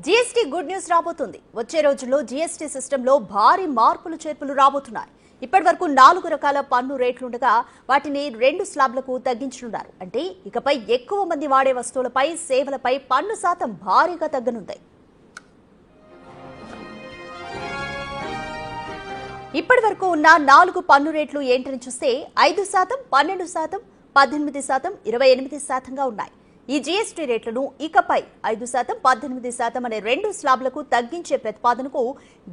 GST good news రాబోతుంది. వచ్చే రోజుల్లో జీఎస్టీ సిస్టంలో భారీ మార్పులు చేర్పులు రాబోతున్నాయి. ఇప్పటివరకు 4 రకాల పన్ను రేట్లుండగా వాటిని 2 స్లాబ్లకు తగ్గించనున్నారు. అంటే ఇకపై ఎక్కువ మంది వాడే వస్తువులపై, సేవలపై పన్ను శాతం భారీగా తగ్గనుంది. ఇప్పటివరకు ఉన్న 4 పన్ను రేట్లు ఏంటని చూస్తే 5%, 12%, 18%, 28%గా ఉన్నాయి. ఈ జీఎస్టీ రేట్లను ఇకపై 5%, 18% అనే 2 స్లాబ్లకు తగ్గించే ప్రతిపాదనకు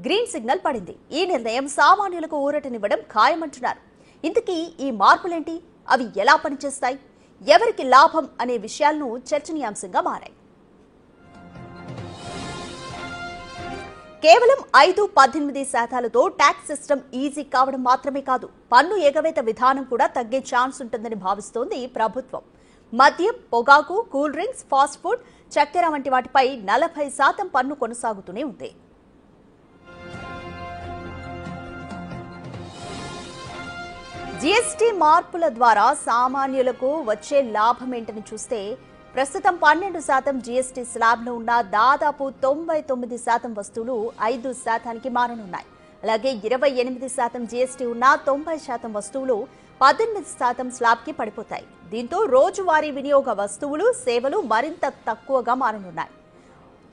గ్రీన్ సిగ్నల్ పడింది. ఈ నిర్ణయం సామాన్యులకు ఊరటనివ్వడం ఖాయమంటున్నారు. ఇంతకీ ఈ మార్పులేంటి? అవి ఎలా పనిచేస్తాయి? ఎవరికి లాభం అనే విషయాలను చర్చనీయాంశంగా మారాయి. కేవలం 5, 18% ట్యాక్స్ సిస్టమ్ ఈజీ కావడం మాత్రమే కాదు, పన్ను ఎగవేత విధానం కూడా తగ్గే ఛాన్స్ ఉంటుందని భావిస్తోంది ప్రభుత్వం. మద్యం, పొగాకు, కూల్ డ్రింక్స్, ఫాస్ట్ ఫుడ్, చక్కెర వంటి వాటిపై 40% పన్ను కొనసాగుతూనే ఉంది. జీఎస్టీ మార్పుల ద్వారా సామాన్యులకు వచ్చే లాభం ఏంటని చూస్తే ప్రస్తుతం 12% జీఎస్టీ స్లాబ్లో ఉన్న దాదాపు 99% వస్తువులు 5%కి మారనున్నాయి. అలాగే 28% జీఎస్టీ ఉన్న 90% వస్తువులు 18% స్లాబ్కి పడిపోతాయి. దీంతో రోజువారీ వినియోగ వస్తువులు, సేవలు మరింత తక్కువగా మారనున్నాయి.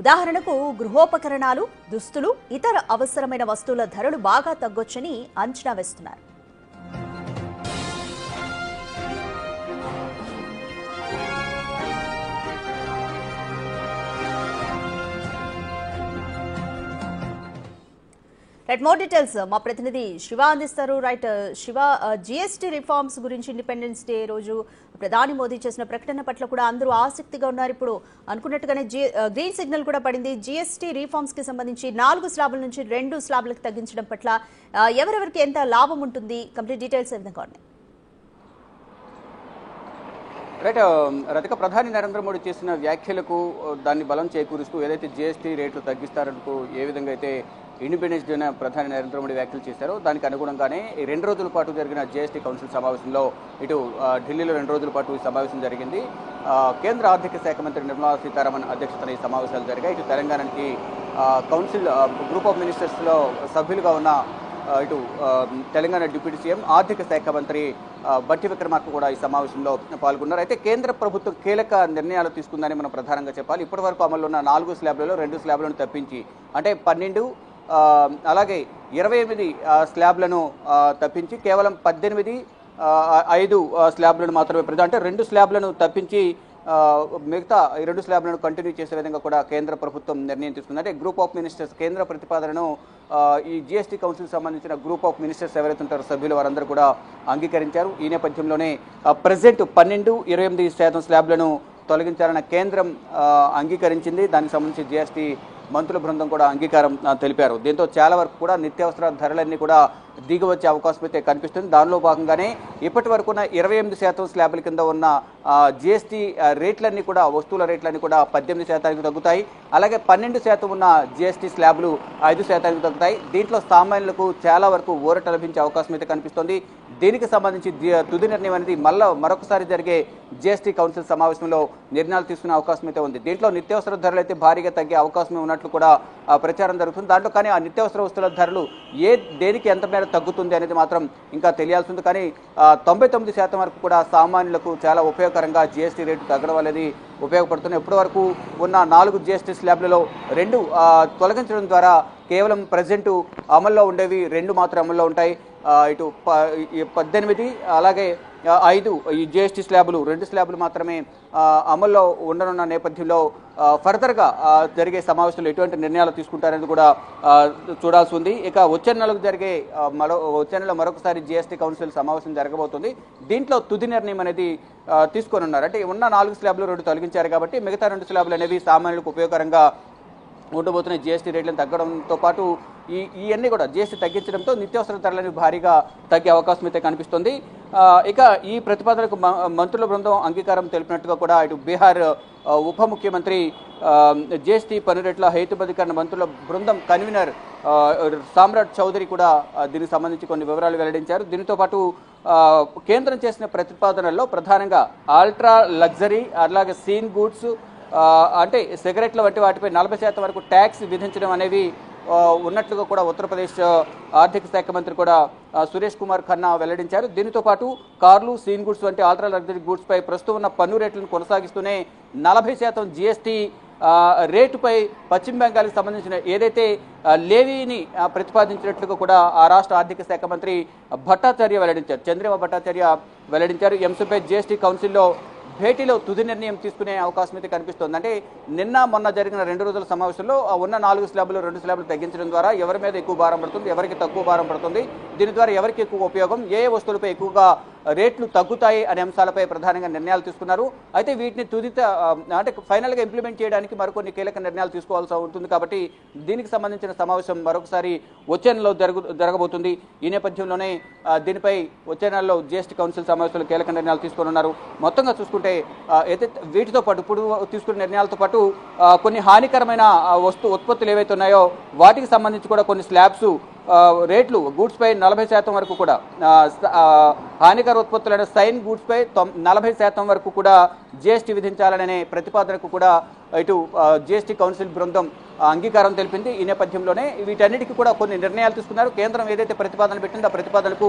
ఉదాహరణకు గృహోపకరణాలు, దుస్తులు, ఇతర అవసరమైన వస్తువుల ధరలు బాగా తగ్గొచ్చని అంచనా వేస్తున్నారు. రైట్, మోర్ డీటెయిల్స్ మా ప్రతినిధి శివ అందిస్తారు. రైట్ శివ, జీఎస్టీ రిఫార్మ్స్ గురించి ఇండిపెండెన్స్ డే రోజు ప్రధాని మోదీ చేసిన ప్రకటన పట్ల కూడా అందరూ ఆసక్తిగా ఉన్నారు. ఇప్పుడు అనుకున్నట్టుగానే గ్రీన్ సిగ్నల్ కూడా పడింది. జీఎస్టీ రిఫార్మ్స్ కి సంబంధించి 4 స్లాబుల నుంచి 2 స్లాబులకు తగ్గించడం పట్ల ఎవరెవరికి ఎంత లాభం ఉంటుంది? కంప్లీట్ డీటెయిల్స్ ఏ విధంగా ఉన్నాయి? రైట్, రతిక, ప్రధాని నరేంద్ర మోడీ చేసిన వ్యాఖ్యలకు దాన్ని బలం చేకూరుస్తూ ఏదైతే జీఎస్టీ రేట్లు తగ్గిస్తారంటూ ఏ విధంగా అయితే ఇండిపెండెన్స్ డేన ప్రధాని నరేంద్ర మోడీ వ్యాఖ్యలు చేశారో దానికి అనుగుణంగానే ఈ 2 రోజుల పాటు జరిగిన జీఎస్టీ కౌన్సిల్ సమావేశంలో ఇటు ఢిల్లీలో 2 రోజుల పాటు ఈ సమావేశం జరిగింది. కేంద్ర ఆర్థిక శాఖ మంత్రి నిర్మలా సీతారామన్ అధ్యక్షతన ఈ సమావేశాలు జరిగాయి. ఇటు తెలంగాణకి కౌన్సిల్ గ్రూప్ ఆఫ్ మినిస్టర్స్లో సభ్యులుగా ఉన్న ఇటు తెలంగాణ డిప్యూటీ సీఎం, ఆర్థిక శాఖ మంత్రి బట్టి విక్రమార్క కూడా ఈ సమావేశంలో పాల్గొన్నారు. అయితే కేంద్ర ప్రభుత్వం కీలక నిర్ణయాలు తీసుకుందని మనం ప్రధానంగా చెప్పాలి. ఇప్పటి వరకు అమల్లో ఉన్న 4 స్లాబ్లలో 2 స్లాబ్లను తప్పించి, అంటే 12 అలాగే 28 స్లాబ్లను తప్పించి కేవలం 18, 5 స్లాబ్లను మాత్రమే, అంటే 2 స్లాబ్లను తప్పించి మిగతా 2 స్లాబ్లను కంటిన్యూ చేసే విధంగా కూడా కేంద్ర ప్రభుత్వం నిర్ణయం తీసుకుంది. అంటే గ్రూప్ ఆఫ్ మినిస్టర్స్ కేంద్ర ప్రతిపాదనను ఈ జీఎస్టీ కౌన్సిల్ సంబంధించిన గ్రూప్ ఆఫ్ మినిస్టర్స్ ఎవరైతే ఉంటారో సభ్యులు వారందరూ కూడా అంగీకరించారు. ఈ నేపథ్యంలోనే ప్రెజెంట్ 12, 28% స్లాబ్లను తొలగించాలన్న కేంద్రం అంగీకరించింది. దానికి సంబంధించి జీఎస్టీ మంత్రుల బృందం కూడా అంగీకారం తెలిపారు. దీంతో చాలా వరకు కూడా నిత్యావసర ధరలన్నీ కూడా దిగి వచ్చే అవకాశం అయితే కనిపిస్తుంది. దానిలో భాగంగానే ఇప్పటి వరకు 28% స్లాబ్ల కింద ఉన్న జీఎస్టీ రేట్లన్నీ కూడా, వస్తువుల రేట్లన్నీ కూడా 18%కి తగ్గుతాయి. అలాగే 12% ఉన్న జీఎస్టీ స్లాబ్లు 5%కి తగ్గుతాయి. దీంట్లో సామాన్యులకు చాలా వరకు ఊరట లభించే అవకాశం అయితే కనిపిస్తోంది. దీనికి సంబంధించి తుది నిర్ణయం అనేది మరొకసారి జరిగే జీఎస్టీ కౌన్సిల్ సమావేశంలో నిర్ణయాలు తీసుకునే అవకాశం అయితే ఉంది. దీంట్లో నిత్యావసర ధరలు అయితే భారీగా తగ్గే అవకాశమే ఉన్నట్లు కూడా ప్రచారం జరుగుతుంది. దాంట్లో కానీ ఆ నిత్యావసర వస్తువుల ధరలు దేనికి ఎంత మేర తగ్గుతుంది అనేది మాత్రం ఇంకా తెలియాల్సి ఉంది. కానీ 99% వరకు కూడా సామాన్యులకు చాలా ఉపయోగకరంగా జీఎస్టీ రేటు తగ్గడం అనేది ఉపయోగపడుతుంది. ఇప్పటి వరకు ఉన్న 4 జీఎస్టీ స్లాబ్లలో 2 తొలగించడం ద్వారా కేవలం ప్రజెంట్ అమల్లో ఉండేవి 2 మాత్రం అమల్లో ఉంటాయి. ఇటు 18 అలాగే 5 ఈ జీఎస్టీ స్లాబులు, 2 స్లాబులు మాత్రమే అమల్లో ఉండనున్న నేపథ్యంలో ఫర్దర్గా జరిగే సమావేశంలో ఎటువంటి నిర్ణయాలు తీసుకుంటారనేది కూడా చూడాల్సి ఉంది. ఇక వచ్చే నెలకు జరిగే వచ్చే నెలలో మరొకసారి జీఎస్టీ కౌన్సిల్ సమావేశం జరగబోతుంది. దీంట్లో తుది నిర్ణయం అనేది తీసుకోనున్నారు. అంటే ఉన్న 4 స్లాబులు 2 తొలగించారు కాబట్టి మిగతా 2 స్లాబులు అనేవి సామాన్యులకు ఉపయోగకరంగా ఉండబోతున్నాయి. జీఎస్టీ రేట్లను తగ్గడంతో పాటు ఇవన్నీ కూడా జీఎస్టీ తగ్గించడంతో నిత్యావసర ధరలను భారీగా తగ్గే అవకాశం అయితే కనిపిస్తుంది. ఇక ఈ ప్రతిపాదనకు మంత్రుల బృందం అంగీకారం తెలిపినట్టుగా కూడా ఇటు బీహార్ ఉప ముఖ్యమంత్రి జీఎస్టీ పన్ను రేట్ల హేతుబద్ధీకరణ మంత్రుల బృందం కన్వీనర్ సామ్రాట్ చౌదరి కూడా దీనికి సంబంధించి కొన్ని వివరాలు వెల్లడించారు. దీనితో పాటు కేంద్రం చేసిన ప్రతిపాదనల్లో ప్రధానంగా అల్ట్రా లగ్జరీ అలాగే సీన్ గూడ్స్ అంటే సిగరెట్ల వంటి వాటిపై 40% వరకు ట్యాక్స్ విధించడం అనేవి ఉన్నట్లుగా కూడా ఉత్తరప్రదేశ్ ఆర్థిక శాఖ మంత్రి కూడా సురేష్ కుమార్ ఖన్నా వెల్లడించారు. దీనితో పాటు కార్లు, సీన్ గుడ్స్ వంటి ఆల్ట్రా లగ్జరీ గూడ్స్ పై ప్రస్తుతం ఉన్న పన్ను రేట్లను కొనసాగిస్తూనే 40% జీఎస్టీ రేటుపై పశ్చిమ బెంగాల్కి సంబంధించిన ఏదైతే లేవీని ప్రతిపాదించినట్లుగా కూడా ఆ రాష్ట్ర ఆర్థిక శాఖ మంత్రి భట్టాచార్య వెల్లడించారు. చంద్రిమ భట్టాచార్య వెల్లడించారు. ఈ అంశంపై జీఎస్టీ కౌన్సిల్లో భేటీలో తుది నిర్ణయం తీసుకునే అవకాశం అయితే కనిపిస్తోంది. అంటే నిన్న మొన్న జరిగిన 2 రోజుల సమావేశంలో ఉన్న 4 స్లాబ్లు 2 స్లాబ్లు తగ్గించడం ద్వారా ఎవరి మీద ఎక్కువ భారం పడుతుంది, ఎవరికి తక్కువ భారం పడుతుంది, దీని ద్వారా ఎవరికి ఎక్కువ ఉపయోగం, ఏ వస్తువులపై ఎక్కువగా రేట్లు తగ్గుతాయి అనే అంశాలపై ప్రధానంగా నిర్ణయాలు తీసుకున్నారు. అయితే వీటిని అంటే ఫైనల్గా ఇంప్లిమెంట్ చేయడానికి మరికొన్ని కీలక నిర్ణయాలు తీసుకోవాల్సి ఉంటుంది. కాబట్టి దీనికి సంబంధించిన సమావేశం మరొకసారి వచ్చే నెలలో జరగబోతుంది. ఈ నేపథ్యంలోనే దీనిపై వచ్చే నెలలో జీఎస్టీ కౌన్సిల్ సమావేశంలో కీలక నిర్ణయాలు తీసుకున్నారు. మొత్తంగా చూసుకుంటే అయితే వీటితో పాటు ఇప్పుడు తీసుకున్న నిర్ణయాలతో పాటు కొన్ని హానికరమైన ఉత్పత్తులు ఏవైతే ఉన్నాయో వాటికి సంబంధించి కూడా కొన్ని స్లాబ్స్ రేట్లు గూడ్స్ పై 40% వరకు కూడా హానికర ఉత్పత్తులైన సైన్ గూడ్స్ పై 40% వరకు కూడా జీఎస్టీ విధించాలనే ప్రతిపాదనకు కూడా ఇటు జీఎస్టీ కౌన్సిల్ బృందం అంగీకారం తెలిపింది. ఈ నేపథ్యంలోనే వీటన్నిటికీ కూడా కొన్ని నిర్ణయాలు తీసుకున్నారు. కేంద్రం ఏదైతే ప్రతిపాదన పెట్టిందో ఆ ప్రతిపాదనకు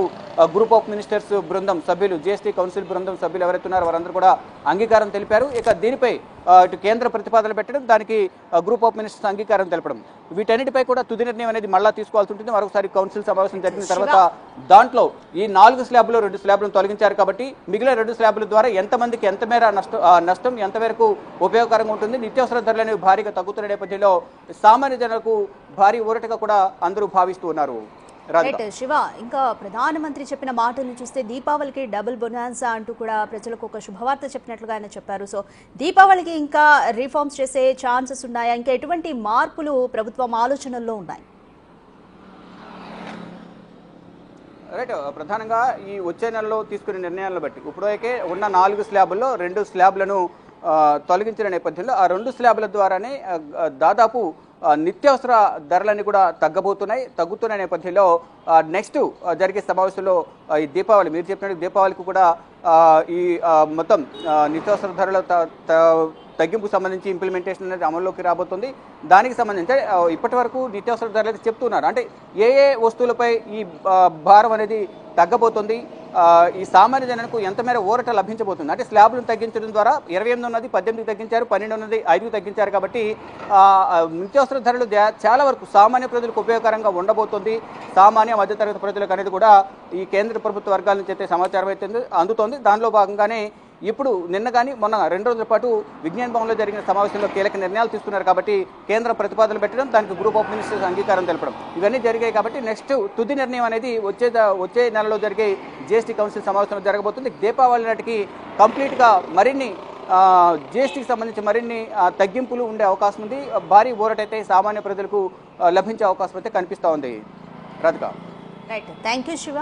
గ్రూప్ ఆఫ్ మినిస్టర్స్ బృందం సభ్యులు, జీఎస్టీ కౌన్సిల్ బృందం సభ్యులు ఎవరైతే ఉన్నారో వారందరూ కూడా అంగీకారం తెలిపారు. ఇక దీనిపై ఇటు కేంద్ర ప్రతిపాదన పెట్టడం, దానికి గ్రూప్ ఆఫ్ మినిస్టర్స్ అంగీకారం తెలపడం, వీటన్నిటిపై కూడా తుది నిర్ణయం అనేది మళ్ళా తీసుకోవాల్సి ఉంటుంది. మరొకసారి కౌన్సిల్ సమావేశం జరిగిన తర్వాత దాంట్లో ఈ 4 స్లాబ్లు 2 స్లాబ్లను తొలగించారు కాబట్టి మిగిలిన 2 స్లాబ్ల ద్వారా ఎంతమందికి ఎంత మేర నష్టం ఎంతవరకు ఉపయోగకరంగా ఉంటుంది, నిత్యావసర ధరలు అనేవి భారీగా తగ్గుతున్న నేపథ్యంలో సామాన్య జనాలకు భారీ ఊరటగా కూడా అందరూ భావిస్తూ ఉన్నారు. శివ, ఇంకా ప్రధానమంత్రి చెప్పిన మాటలు చూస్తే దీపావళికి డబుల్ బొనాన్సా అంటూ కూడా ప్రజలకు ఒక శుభవార్త చెప్పినట్లుగా ఆయన చెప్పారు. సో దీపావళికి ఇంకా రిఫార్మ్స్ చేసే ఛాన్సెస్ ఉన్నాయా? ఇంకా ఎటువంటి మార్పులు ప్రభుత్వం ఆలోచనల్లో ఉన్నాయి? రైట్, ప్రధానంగా ఈ వచ్చే నెలలో తీసుకునే నిర్ణయాలను బట్టి ఇప్పటికే ఉన్న 4 స్లాబుల్లో 2 స్లాబ్లను తొలగించిన నేపథ్యంలో ఆ 2 స్లాబ్ల ద్వారానే దాదాపు నిత్యావసర ధరలన్నీ కూడా తగ్గుతున్న నేపథ్యంలో నెక్స్ట్ జరిగే సమావేశంలో ఈ దీపావళి మీరు చెప్పినట్టు దీపావళికి కూడా ఈ మొత్తం నిత్యావసర ధరల తగ్గింపుకు సంబంధించి ఇంప్లిమెంటేషన్ అనేది అమల్లోకి రాబోతుంది. దానికి సంబంధించి ఇప్పటి వరకు నిత్యావసర ధరలు అయితే చెప్తున్నారు. అంటే ఏ వస్తువులపై ఈ భారం అనేది తగ్గబోతుంది, ఈ సామాన్య జనానికి ఎంత మేర ఊరట లభించబోతుంది. అంటే స్లాబ్లను తగ్గించడం ద్వారా 28 ఉన్నది 18కి తగ్గించారు, 12 ఉన్నది 5కి తగ్గించారు. కాబట్టి నిత్యావసర ధరలు చాలా వరకు సామాన్య ప్రజలకు ఉపయోగకరంగా ఉండబోతుంది. సామాన్య మధ్యతరగతి ప్రజలకు అనేది కూడా ఈ కేంద్ర ప్రభుత్వ వర్గాల నుంచి అయితే సమాచారం అయితే అందుతోంది. దానిలో భాగంగానే ఇప్పుడు నిన్న కానీ మొన్న 2 రోజుల పాటు విజ్ఞాన్ భవన్లో జరిగిన సమావేశంలో కీలక నిర్ణయాలు తీసుకున్నారు. కాబట్టి కేంద్ర ప్రతిపాదనలు పెట్టడం, దానికి గ్రూప్ ఆఫ్ మినిస్టర్స్ అంగీకారం తెలపడం ఇవన్నీ జరిగాయి. కాబట్టి నెక్స్ట్ తుది నిర్ణయం అనేది వచ్చే నెలలో జరిగే జీఎస్టీ కౌన్సిల్ సమావేశంలో జరగబోతుంది. దీపావళి నాటికి కంప్లీట్గా మరిన్ని జీఎస్టీకి సంబంధించి మరిన్ని తగ్గింపులు ఉండే అవకాశం ఉంది. భారీ ఊరటైతే సామాన్య ప్రజలకు లభించే అవకాశం అయితే కనిపిస్తూ ఉంది. Radhika. Right, thank you Shiva.